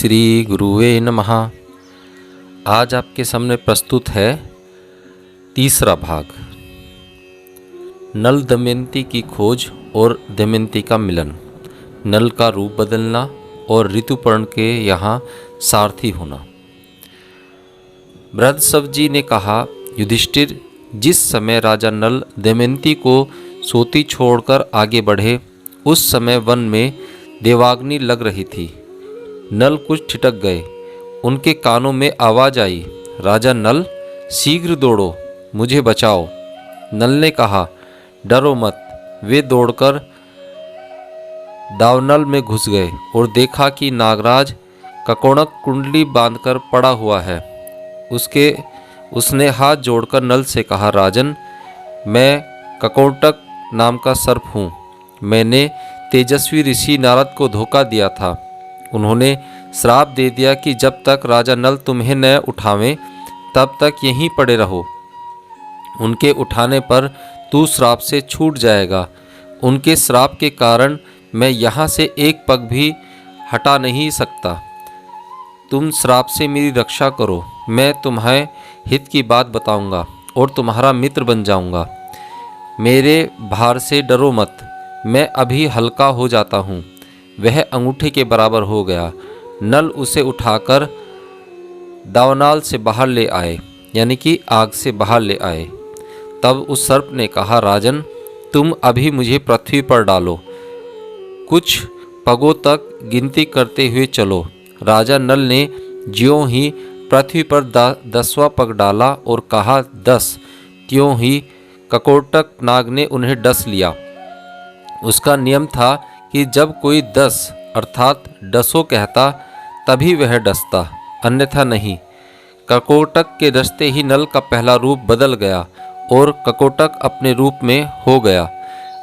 श्री गुरुवे नमः। आज आपके सामने प्रस्तुत है तीसरा भाग, नल दमयंती की खोज और दमयंती का मिलन, नल का रूप बदलना और ऋतुपर्ण के यहाँ सारथी होना। बृहस्पति जी ने कहा, युधिष्ठिर, जिस समय राजा नल दमयंती को सोती छोड़कर आगे बढ़े, उस समय वन में देवाग्नि लग रही थी। नल कुछ ठिठक गए। उनके कानों में आवाज़ आई, राजा नल, शीघ्र दौड़ो, मुझे बचाओ। नल ने कहा, डरो मत। वे दौड़कर दावनल में घुस गए और देखा कि नागराज ककोणक कुंडली बांधकर पड़ा हुआ है। उसने हाथ जोड़कर नल से कहा, राजन, मैं ककोटक नाम का सर्प हूँ। मैंने तेजस्वी ऋषि नारद को धोखा दिया था। उन्होंने श्राप दे दिया कि जब तक राजा नल तुम्हें न उठावें तब तक यहीं पड़े रहो। उनके उठाने पर तू श्राप से छूट जाएगा। उनके श्राप के कारण मैं यहाँ से एक पग भी हटा नहीं सकता। तुम श्राप से मेरी रक्षा करो। मैं तुम्हें हित की बात बताऊंगा और तुम्हारा मित्र बन जाऊंगा। मेरे भार से डरो मत। मैं अभी हल्का हो जाता हूँ। वह अंगूठे के बराबर हो गया। नल उसे उठाकर दावनाल से बाहर ले आए, यानी कि आग से बाहर ले आए। तब उस सर्प ने कहा, राजन, तुम अभी मुझे पृथ्वी पर डालो। कुछ पगों तक गिनती करते हुए चलो। राजा नल ने ज्यों ही पृथ्वी पर 10वां पग डाला और कहा, 10। त्यों ही ककोटक नाग ने उन्हें डस लिया। उसका नियम था कि जब कोई 10 अर्थात डसो कहता तभी वह डसता, अन्यथा नहीं। ककोटक के डसते ही नल का पहला रूप बदल गया और ककोटक अपने रूप में हो गया।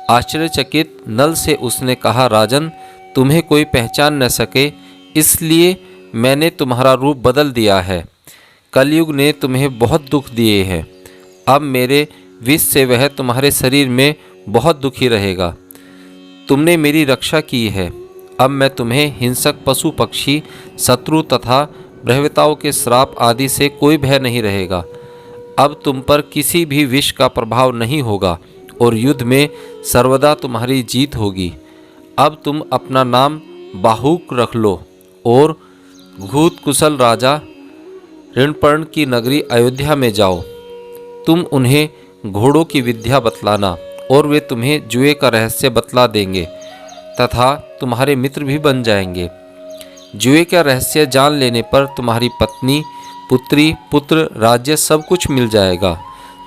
आश्चर्यचकित नल से उसने कहा, राजन, तुम्हें कोई पहचान न सके इसलिए मैंने तुम्हारा रूप बदल दिया है। कलयुग ने तुम्हें बहुत दुख दिए हैं। अब मेरे विष से वह तुम्हारे शरीर में बहुत दुखी रहेगा। तुमने मेरी रक्षा की है। अब मैं तुम्हें हिंसक पशु पक्षी, शत्रु तथा ब्रह्मताओं के श्राप आदि से कोई भय नहीं रहेगा। अब तुम पर किसी भी विष का प्रभाव नहीं होगा और युद्ध में सर्वदा तुम्हारी जीत होगी। अब तुम अपना नाम बाहुक रख लो और घूत कुशल राजा ऋणपर्ण की नगरी अयोध्या में जाओ। तुम उन्हें घोड़ों की विद्या बतलाना और वे तुम्हें जुए का रहस्य बतला देंगे तथा तुम्हारे मित्र भी बन जाएंगे। जुए का रहस्य जान लेने पर तुम्हारी पत्नी, पुत्री, पुत्र, राज्य सब कुछ मिल जाएगा।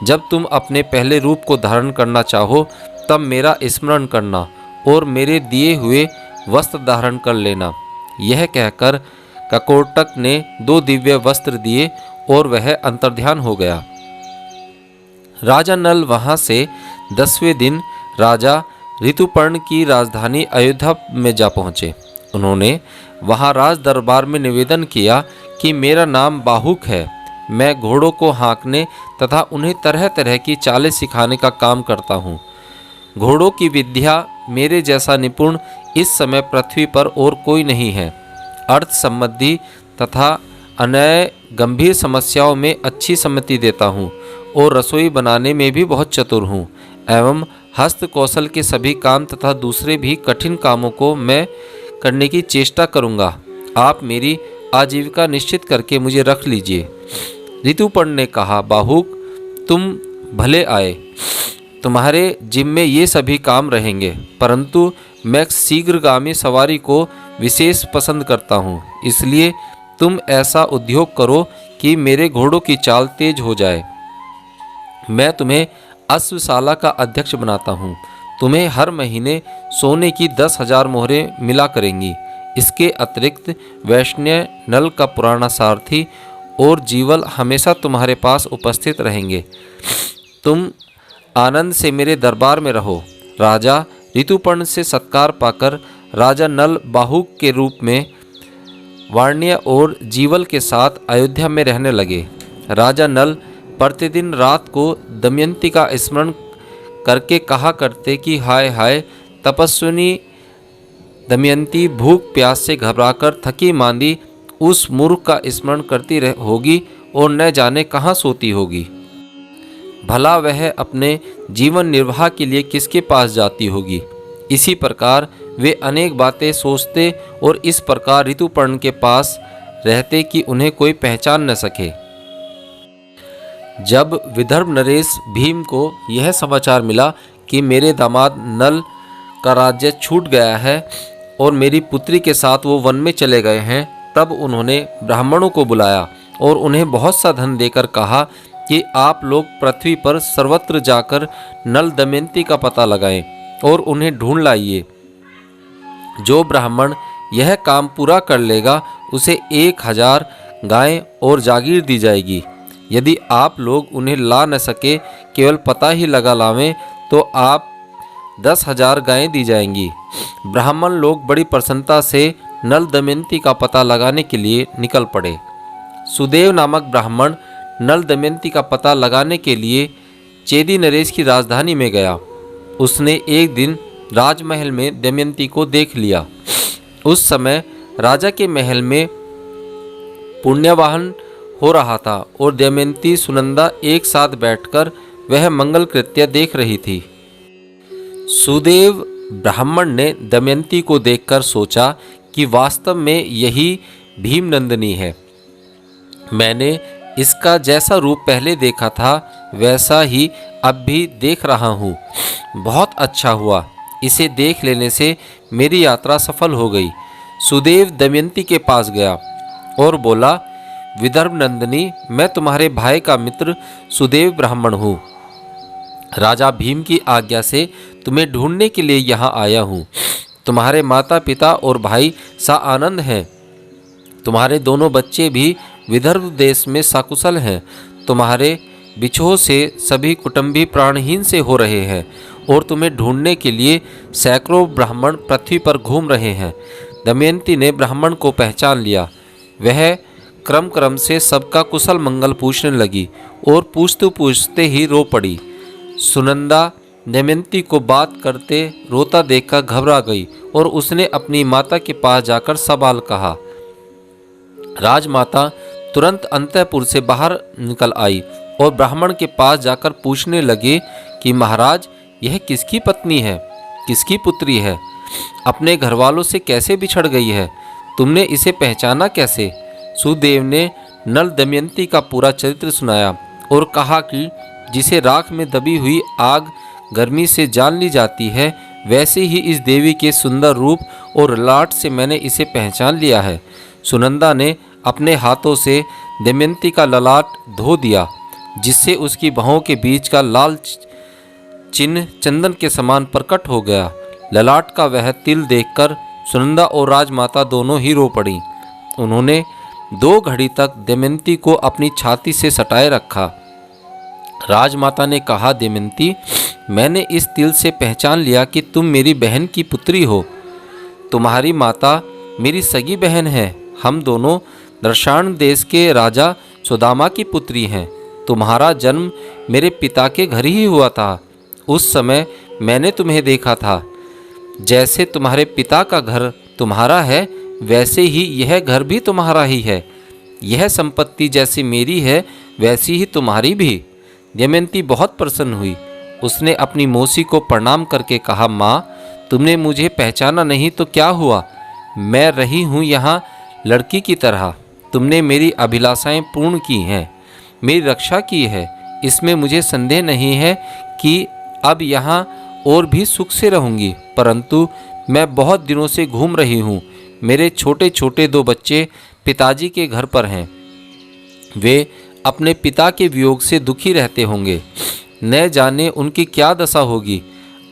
जब तुम अपने पहले रूप को धारण करना चाहो तब मेरा स्मरण करना और मेरे दिए हुए वस्त्र धारण कर लेना। यह कहकर ककोटक ने 2 दिव्य वस्त्र दिए और वह अंतर्ध्यान हो गया। राजा नल वहाँ से 10वें दिन राजा ऋतुपर्ण की राजधानी अयोध्या में जा पहुँचे। उन्होंने वहाँ राज दरबार में निवेदन किया कि मेरा नाम बाहुक है। मैं घोड़ों को हाँकने तथा उन्हें तरह तरह की चालें सिखाने का काम करता हूँ। घोड़ों की विद्या मेरे जैसा निपुण इस समय पृथ्वी पर और कोई नहीं है। अर्थ संबंधी तथा अन्य गंभीर समस्याओं में अच्छी सम्मति देता हूँ और रसोई बनाने में भी बहुत चतुर हूँ एवं हस्त कौशल के सभी काम तथा दूसरे भी कठिन कामों को मैं करने की चेष्टा करूँगा। आप मेरी आजीविका निश्चित करके मुझे रख लीजिए। ऋतुपर्ण ने कहा, बाहुक, तुम भले आए। तुम्हारे जिम्मे ये सभी काम रहेंगे, परंतु मैं शीघ्रगामी सवारी को विशेष पसंद करता हूँ। इसलिए तुम ऐसा उद्योग करो कि मेरे घोड़ों की चाल तेज हो जाए। मैं तुम्हें अश्वशाला का अध्यक्ष बनाता हूँ। तुम्हें हर महीने सोने की 10,000 मोहरें मिला करेंगी। इसके अतिरिक्त वैष्णव, नल का पुराना सारथी और जीवल हमेशा तुम्हारे पास उपस्थित रहेंगे। तुम आनंद से मेरे दरबार में रहो। राजा ऋतुपर्ण से सत्कार पाकर राजा नल बाहुक के रूप में वाण्य और जीवल के साथ अयोध्या में रहने लगे। राजा नल प्रतिदिन रात को दमयंती का स्मरण करके कहा करते कि हाय हाय, तपस्विनी दमयंती भूख प्यास से घबराकर थकी मांदी उस मूर्ख का स्मरण करती होगी और न जाने कहाँ सोती होगी। भला वह अपने जीवन निर्वाह के लिए किसके पास जाती होगी। इसी प्रकार वे अनेक बातें सोचते और इस प्रकार ऋतुपर्ण के पास रहते कि उन्हें कोई पहचान न सके। जब विदर्भ नरेश भीम को यह समाचार मिला कि मेरे दामाद नल का राज्य छूट गया है और मेरी पुत्री के साथ वो वन में चले गए हैं, तब उन्होंने ब्राह्मणों को बुलाया और उन्हें बहुत सा धन देकर कहा कि आप लोग पृथ्वी पर सर्वत्र जाकर नल दमयंती का पता लगाएं और उन्हें ढूंढ लाइए। जो ब्राह्मण यह काम पूरा कर लेगा उसे 1000 गायें और जागीर दी जाएगी। यदि आप लोग उन्हें ला न सके, केवल पता ही लगा लावें, तो आप 10,000 गायें दी जाएंगी। ब्राह्मण लोग बड़ी प्रसन्नता से नल दमयंती का पता लगाने के लिए निकल पड़े। सुदेव नामक ब्राह्मण नल दमयंती का पता लगाने के लिए चेदी नरेश की राजधानी में गया। उसने एक दिन राजमहल में दमयंती को देख लिया। उस समय राजा के महल में पुण्यवाहन हो रहा था और दमयंती सुनंदा एक साथ बैठकर वह मंगल कृत्य देख रही थी। सुदेव ब्राह्मण ने दमयंती को देखकर सोचा कि वास्तव में यही भीमनंदिनी है। मैंने इसका जैसा रूप पहले देखा था वैसा ही अब भी देख रहा हूँ। बहुत अच्छा हुआ, इसे देख लेने से मेरी यात्रा सफल हो गई। सुदेव दमयंती के पास गया और बोला, विदर्भ नंदिनी, मैं तुम्हारे भाई का मित्र सुदेव ब्राह्मण हूँ। राजा भीम की आज्ञा से तुम्हें ढूंढने के लिए यहाँ आया हूँ। तुम्हारे माता पिता और भाई सा आनंद हैं। तुम्हारे दोनों बच्चे भी विदर्भ देश में सकुशल हैं। तुम्हारे बिछोह से सभी कुटुंबी प्राणहीन से हो रहे हैं और तुम्हें ढूंढने के लिए सैकड़ों ब्राह्मण पृथ्वी पर घूम रहे हैं। दमयंती ने ब्राह्मण को पहचान लिया। वह क्रम क्रम से सबका कुशल मंगल पूछने लगी और पूछते पूछते ही रो पड़ी। सुनंदा दमयंती को बात करते रोता देखकर घबरा गई और उसने अपनी माता के पास जाकर सवाल कहा। राजमाता तुरंत अंतःपुर से बाहर निकल आई और ब्राह्मण के पास जाकर पूछने लगे कि महाराज, यह किसकी पत्नी है, किसकी पुत्री है, अपने घरवालों से कैसे बिछड़ गई है, तुमने इसे पहचाना कैसे? सुदेव ने नल दमयंती का पूरा चरित्र सुनाया और कहा कि जिसे राख में दबी हुई आग गर्मी से जान ली जाती है, वैसे ही इस देवी के सुंदर रूप और ललाट से मैंने इसे पहचान लिया है। सुनंदा ने अपने हाथों से दमयंती का ललाट धो दिया, जिससे उसकी बाहों के बीच का लाल चिन्ह चंदन के समान प्रकट हो गया। ललाट का वह तिल देखकर सुनंदा और राजमाता दोनों ही रो पड़ी। उन्होंने 2 घड़ी तक दमयंती को अपनी छाती से सटाए रखा। राजमाता ने कहा, दमयंती, मैंने इस तिल से पहचान लिया कि तुम मेरी बहन की पुत्री हो। तुम्हारी माता मेरी सगी बहन है। हम दोनों दर्शान देश के राजा सुदामा की पुत्री हैं। तुम्हारा जन्म मेरे पिता के घर ही हुआ था। उस समय मैंने तुम्हें देखा था। जैसे तुम्हारे पिता का घर तुम्हारा है, वैसे ही यह घर भी तुम्हारा ही है। यह संपत्ति जैसी मेरी है, वैसी ही तुम्हारी भी। दमयंती बहुत प्रसन्न हुई। उसने अपनी मौसी को प्रणाम करके कहा, माँ, तुमने मुझे पहचाना नहीं तो क्या हुआ? मैं रही हूँ यहाँ लड़की की तरह। तुमने मेरी अभिलाषाएं पूर्ण की हैं, मेरी रक्षा की है। इसमें मुझे संदेह नहीं है कि अब यहाँ और भी सुख से रहूँगी। परंतु मैं बहुत दिनों से घूम रही हूँ। मेरे छोटे छोटे 2 बच्चे पिताजी के घर पर हैं। वे अपने पिता के वियोग से दुखी रहते होंगे। न जाने उनकी क्या दशा होगी।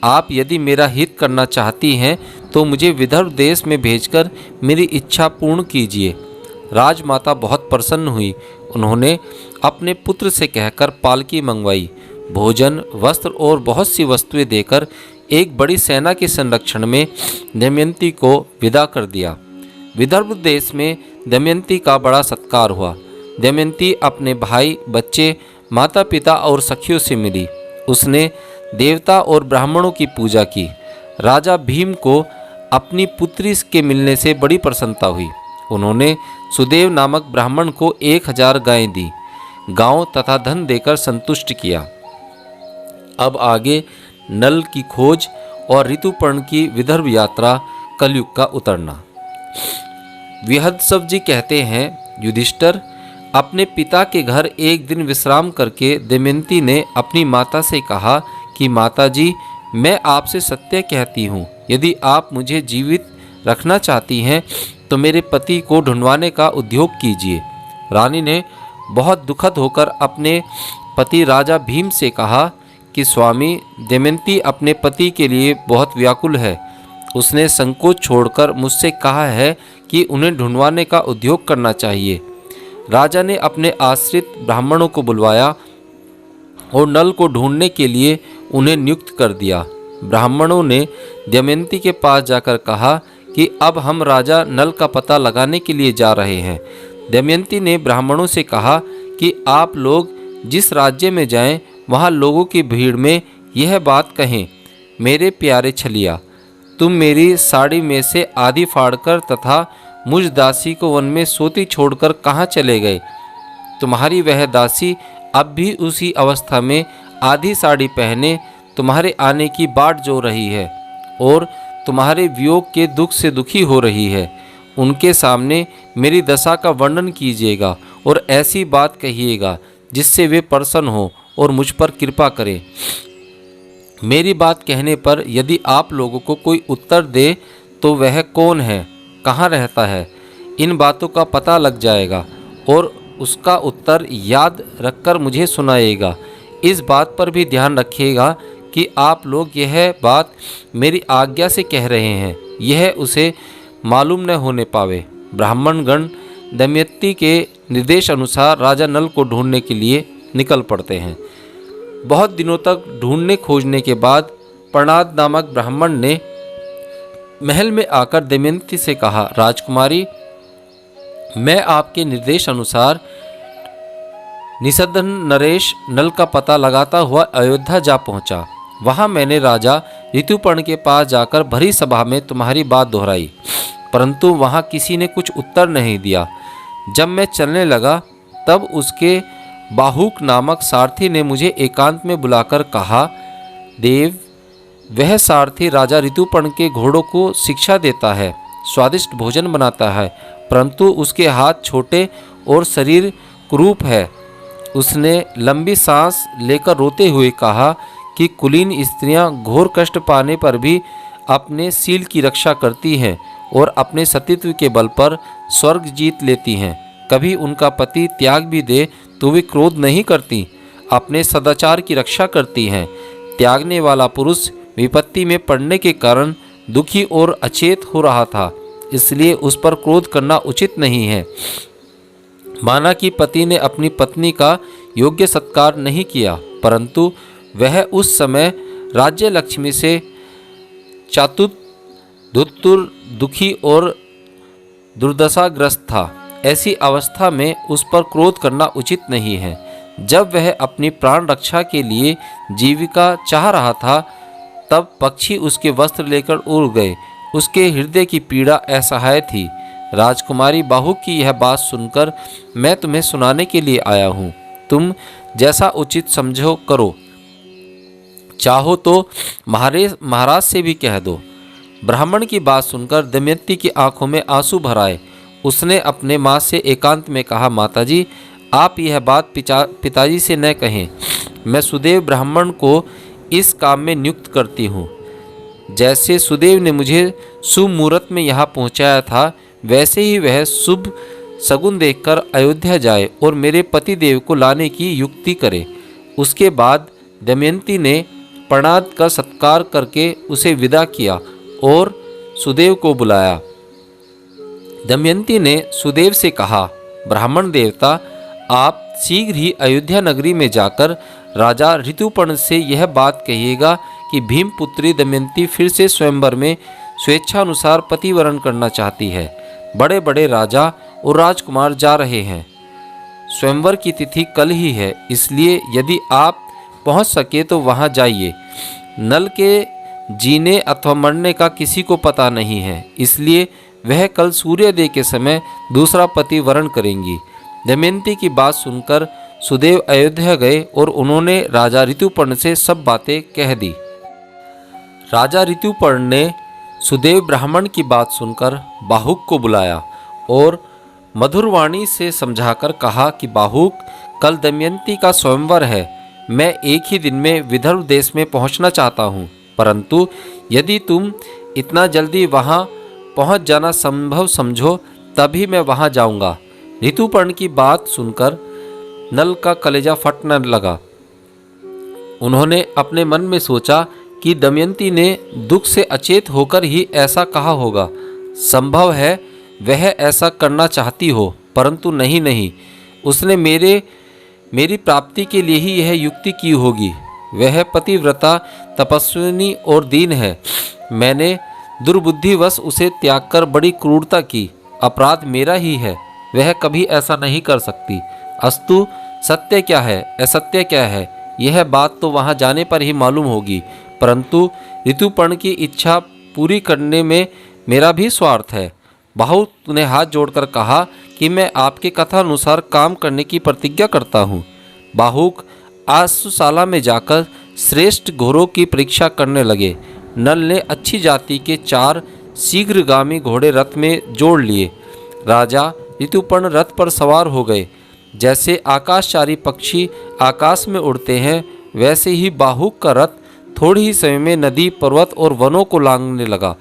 आप यदि मेरा हित करना चाहती हैं तो मुझे विदर्भ देश में भेजकर मेरी इच्छा पूर्ण कीजिए। राजमाता बहुत प्रसन्न हुई। उन्होंने अपने पुत्र से कहकर पालकी मंगवाई। भोजन, वस्त्र और बहुत सी वस्तुएं देकर एक बड़ी सेना के संरक्षण में दमयंती को विदा कर दिया। विदर्भ देश में दमयंती का बड़ा सत्कार हुआ। दमयंती अपने भाई, बच्चे, माता पिता और सखियों से मिली। उसने देवता और ब्राह्मणों की पूजा की। राजा भीम को अपनी पुत्री के मिलने से बड़ी प्रसन्नता हुई। उन्होंने सुदेव नामक ब्राह्मण को 1000 गायें दी, गांव तथा धन देकर संतुष्ट किया। अब आगे नल की खोज और ऋतुपर्ण की विदर्भ यात्रा, कलयुग का उतरना। विहदसव जी कहते हैं, युधिष्ठिर, अपने पिता के घर एक दिन विश्राम करके दमयंती ने अपनी माता से कहा कि माताजी, मैं आपसे सत्य कहती हूँ, यदि आप मुझे जीवित रखना चाहती हैं तो मेरे पति को ढूंढवाने का उद्योग कीजिए। रानी ने बहुत दुखद होकर अपने पति राजा भीम से कहा कि स्वामी, दमयंती अपने पति के लिए बहुत व्याकुल है। उसने संकोच छोड़कर मुझसे कहा है कि उन्हें ढूंढवाने का उद्योग करना चाहिए। राजा ने अपने आश्रित ब्राह्मणों को बुलवाया और नल को ढूंढने के लिए उन्हें नियुक्त कर दिया। ब्राह्मणों ने दमयंती के पास जाकर कहा कि अब हम राजा नल का पता लगाने के लिए जा रहे हैं। दमयंती ने ब्राह्मणों से कहा कि आप लोग जिस राज्य में जाएं, वहाँ लोगों की भीड़ में यह बात कहें, मेरे प्यारे छलिया, तुम मेरी साड़ी में से आधी फाड़कर तथा मुझ दासी को वन में सोती छोड़कर कहाँ चले गए। तुम्हारी वह दासी अब भी उसी अवस्था में आधी साड़ी पहने तुम्हारे आने की बाट जो रही है और तुम्हारे वियोग के दुख से दुखी हो रही है। उनके सामने मेरी दशा का वर्णन कीजिएगा और ऐसी बात कहिएगा जिससे वे प्रसन्न हो और मुझ पर कृपा करें। मेरी बात कहने पर यदि आप लोगों को कोई उत्तर दे तो वह कौन है, कहाँ रहता है, इन बातों का पता लग जाएगा और उसका उत्तर याद रखकर मुझे सुनाइएगा। इस बात पर भी ध्यान रखिएगा कि आप लोग यह बात मेरी आज्ञा से कह रहे हैं, यह उसे मालूम न होने पावे। ब्राह्मणगण दमयंती के निर्देश अनुसार राजा नल को ढूंढने के लिए निकल पड़ते हैं। बहुत दिनों तक ढूंढने खोजने के बाद प्रणाद नामक ब्राह्मण ने महल में आकर दमयंती से कहा, राजकुमारी, मैं आपके निर्देश अनुसार निषद्ध नरेश नल का पता लगाता हुआ अयोध्या जा पहुंचा। वहां मैंने राजा ऋतुपर्ण के पास जाकर भरी सभा में तुम्हारी बात दोहराई, परंतु वहां किसी ने कुछ उत्तर नहीं दिया। जब मैं चलने लगा तब उसके बाहुक नामक सारथी ने मुझे एकांत में बुलाकर कहा, देव, वह सारथी राजा ऋतुपर्ण के घोड़ों को शिक्षा देता है, स्वादिष्ट भोजन बनाता है, परंतु उसके हाथ छोटे और शरीर कुरूप है। उसने लंबी सांस लेकर रोते हुए कहा कि कुलीन स्त्रियां घोर कष्ट पाने पर भी अपने सील की रक्षा करती हैं और अपने सतीत्व के बल पर स्वर्ग जीत लेती हैं। कभी उनका पति त्याग भी दे तो वे क्रोध नहीं करती, अपने सदाचार की रक्षा करती हैं। त्यागने वाला पुरुष विपत्ति में पड़ने के कारण दुखी और अचेत हो रहा था, इसलिए उस पर क्रोध करना उचित नहीं है। माना कि पति ने अपनी पत्नी का योग्य सत्कार नहीं किया, परंतु वह उस समय राज्य लक्ष्मी से चातुर, धुत्तुर, दुखी और दुर्दशाग्रस्त था। ऐसी अवस्था में उस पर क्रोध करना उचित नहीं है। जब वह अपनी प्राण रक्षा के लिए जीविका चाह रहा था, तब पक्षी उसके वस्त्र लेकर उड़ गए। उसके हृदय की पीड़ा असहाय थी। राजकुमारी बाहु की यह बात सुनकर मैं तुम्हें सुनाने के लिए आया हूँ। तुम जैसा उचित समझो करो, चाहो तो महाराज से भी कह दो। ब्राह्मण की बात सुनकर दमयंती की आंखों में आंसू भर आए। उसने अपने माँ से एकांत में कहा, माताजी, आप यह बात पिताजी से न कहें। मैं सुदेव ब्राह्मण को इस काम में नियुक्त करती हूँ। जैसे सुदेव ने मुझे शुभ मुहूर्त में यहाँ पहुँचाया था, वैसे ही वह शुभ शगुन देखकर अयोध्या जाए और मेरे पति देव को लाने की युक्ति करे। उसके बाद दमयंती ने प्रणाद का सत्कार करके उसे विदा किया और सुदेव को बुलाया। दमयंती ने सुदेव से कहा, ब्राह्मण देवता, आप शीघ्र ही अयोध्या नगरी में जाकर राजा ऋतुपर्ण से यह बात कहिएगा कि भीमपुत्री दमयंती फिर से स्वयंवर में स्वेच्छानुसार पति वरण करना चाहती है। बड़े बड़े राजा और राजकुमार जा रहे हैं। स्वयंवर की तिथि कल ही है, इसलिए यदि आप पहुंच सके तो वहां जाइए। नल के जीने अथवा मरने का किसी को पता नहीं है, इसलिए वह कल सूर्योदय के समय दूसरा पति वरण करेंगी। दमयंती की बात सुनकर सुदेव अयोध्या गए और उन्होंने राजा ऋतुपर्ण से सब बातें कह दी। राजा ऋतुपर्ण ने सुदेव ब्राह्मण की बात सुनकर बाहुक को बुलाया और मधुरवाणी से समझाकर कहा कि बाहुक, कल दमयंती का स्वयंवर है। मैं एक ही दिन में विदर्भ देश में पहुंचना चाहता हूं, परंतु यदि तुम इतना जल्दी वहां पहुंच जाना संभव समझो तभी मैं वहां जाऊंगा। ऋतुपर्ण की बात सुनकर नल का कलेजा फटने लगा। उन्होंने अपने मन में सोचा कि दमयंती ने दुख से अचेत होकर ही ऐसा कहा होगा। संभव है वह ऐसा करना चाहती हो, परंतु नहीं, उसने मेरी प्राप्ति के लिए ही यह युक्ति की होगी। वह पतिव्रता, तपस्विनी और दीन है। मैंने दुर्बुद्धिवश उसे त्याग कर बड़ी क्रूरता की। अपराध मेरा ही है, वह कभी ऐसा नहीं कर सकती। अस्तु, सत्य क्या है, असत्य क्या है, यह बात तो वहां जाने पर ही मालूम होगी। परंतु ऋतुपर्ण की इच्छा पूरी करने में मेरा भी स्वार्थ है। बाहुक ने हाथ जोड़कर कहा कि मैं आपके कथानुसार काम करने की प्रतिज्ञा करता हूँ। बाहुक आशुशाला में जाकर श्रेष्ठ घोड़ों की परीक्षा करने लगे। नल ने अच्छी जाति के 4 शीघ्रगामी घोड़े रथ में जोड़ लिए। राजा ऋतुपर्ण रथ पर सवार हो गए। जैसे आकाशचारी पक्षी आकाश में उड़ते हैं, वैसे ही बाहुक का रथ थोड़ी ही समय में नदी, पर्वत और वनों को लांघने लगा।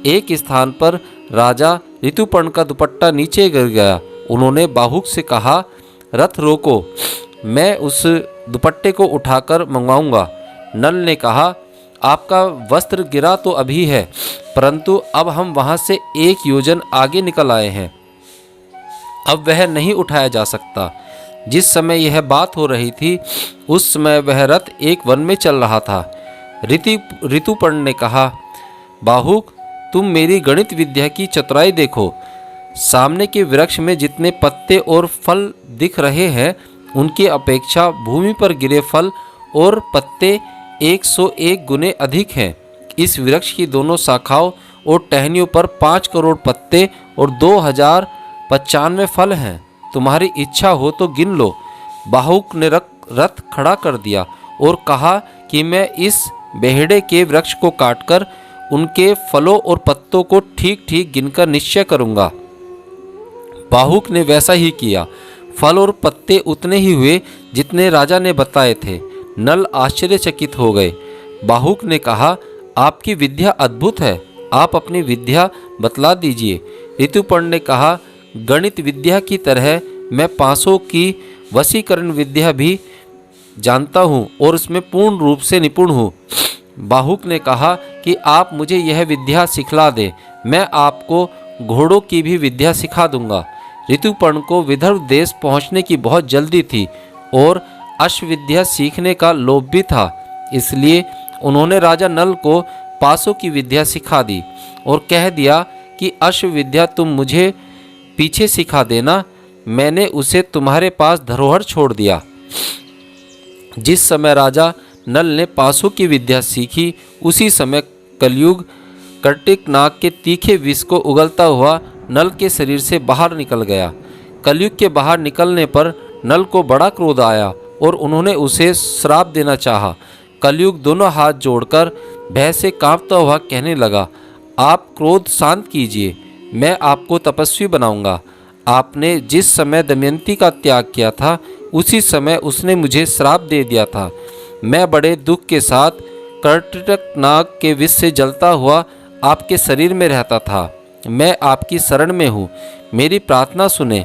एक स्थान पर राजा ऋतुपर्ण का दुपट्टा नीचे गिर गया। उन्होंने बाहुक से कहा, रथ रोको, मैं उस दुपट्टे को उठाकर मंगवाऊंगा। नल ने कहा, आपका वस्त्र गिरा तो अभी है, परंतु अब हम वहां से 1 योजन आगे निकल आए हैं, अब वह नहीं उठाया जा सकता। जिस समय यह बात हो रही थी, उस समय वह रथ एक वन में चल रहा था। ऋतुपर्ण ने कहा, बाहुक, तुम मेरी गणित विद्या की चतुराई देखो। सामने के वृक्ष में जितने पत्ते और फल दिख रहे हैं, उनकी अपेक्षा भूमि पर गिरे फल और पत्ते 101 गुने अधिक हैं। इस वृक्ष की दोनों शाखाओं और टहनियों पर 5 करोड़ पत्ते और 2095 फल हैं। तुम्हारी इच्छा हो तो गिन लो। बाहुक ने रथ खड़ा कर दिया और कहा कि मैं इस बेहड़े के वृक्ष को काटकर उनके फलों और पत्तों को ठीक ठीक गिनकर निश्चय करूंगा। बाहुक ने वैसा ही किया। फल और पत्ते उतने ही हुए जितने राजा ने बताए थे। नल आश्चर्यचकित हो गए। बाहुक ने कहा, आपकी विद्या अद्भुत है, आप अपनी विद्या बतला दीजिए। ऋतुपर्ण ने कहा, गणित विद्या की तरह मैं पासों की वशीकरण विद्या भी जानता हूँ और उसमें पूर्ण रूप से निपुण हूँ। बाहुक ने कहा कि आप मुझे यह विद्या सिखला दें, मैं आपको घोड़ों की भी विद्या सिखा दूंगा। ऋतुपर्ण को विदर्भ देश पहुंचने की बहुत जल्दी थी और अश्वविद्या सीखने का लोभ भी था, इसलिए उन्होंने राजा नल को पासों की विद्या सिखा दी और कह दिया कि अश्वविद्या तुम मुझे पीछे सिखा देना, मैंने उसे तुम्हारे पास धरोहर छोड़ दिया। जिस समय राजा नल ने पासों की विद्या सीखी, उसी समय कलयुग कर्टिक नाग के तीखे विष को उगलता हुआ नल के शरीर से बाहर निकल गया। कलयुग के बाहर निकलने पर नल को बड़ा क्रोध आया और उन्होंने उसे श्राप देना चाहा। कलयुग दोनों हाथ जोड़कर भय से कांपता हुआ कहने लगा, आप क्रोध शांत कीजिए, मैं आपको तपस्वी बनाऊंगा। आपने जिस समय दमयंती का त्याग किया था, उसी समय उसने मुझे श्राप दे दिया था। मैं बड़े दुख के साथ कर्टिक नाग के विष से जलता हुआ आपके शरीर में रहता था। मैं आपकी शरण में हूँ, मेरी प्रार्थना सुने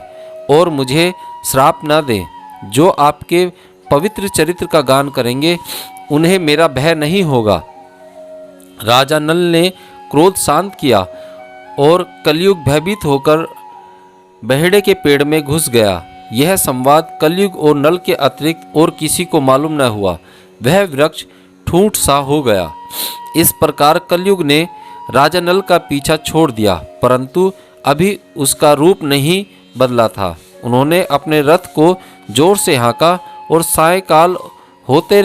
और मुझे श्राप न दें। जो आपके पवित्र चरित्र का गान करेंगे, उन्हें मेरा भय नहीं होगा। राजा नल ने क्रोध शांत किया और कलयुग भयभीत होकर बहेड़े के पेड़ में घुस गया। यह संवाद कलयुग और नल के अतिरिक्त और किसी को मालूम न हुआ। वह वृक्ष ठूंठ सा हो गया। इस प्रकार कलयुग ने राजा नल का पीछा छोड़ दिया, परंतु अभी उसका रूप नहीं बदला था। उन्होंने अपने रथ को जोर से हाँका और सायंकाल होते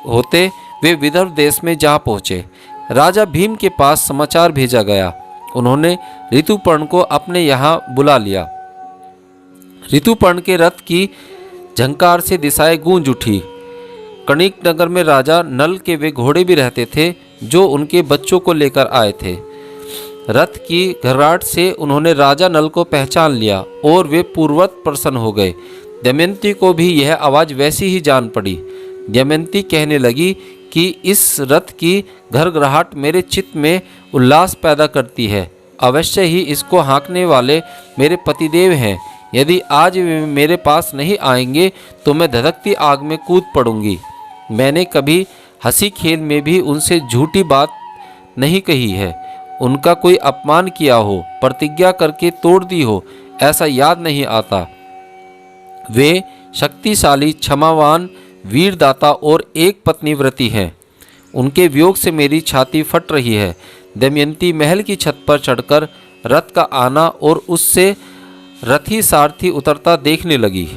होते वे विदर्भ देश में जा पहुँचे। राजा भीम के पास समाचार भेजा गया। उन्होंने ऋतुपर्ण को अपने यहाँ बुला लिया। ऋतुपर्ण के रथ की झंकार से दिशाएं गूंज उठी। कणिक नगर में राजा नल के वे घोड़े भी रहते थे जो उनके बच्चों को लेकर आए थे। रथ की घर्राट से उन्होंने राजा नल को पहचान लिया और वे पूर्ववत प्रसन्न हो गए। दमयंती को भी यह आवाज़ वैसी ही जान पड़ी। दमयंती कहने लगी कि इस रथ की घरघराहट मेरे चित्त में उल्लास पैदा करती है। अवश्य ही इसको हाँकने वाले मेरे पतिदेव हैं। यदि आज वे मेरे पास नहीं आएंगे तो मैं धधकती आग में कूद पड़ूंगी। मैंने कभी हंसी खेल में भी उनसे झूठी बात नहीं कही है, उनका कोई अपमान किया हो, प्रतिज्ञा करके तोड़ दी हो, ऐसा याद नहीं आता। वे शक्तिशाली, क्षमावान, वीरदाता और एक पत्नी व्रती हैं। उनके वियोग से मेरी छाती फट रही है। दमयंती महल की छत पर चढ़कर रथ का आना और उससे रथी सारथी उतरता देखने लगी।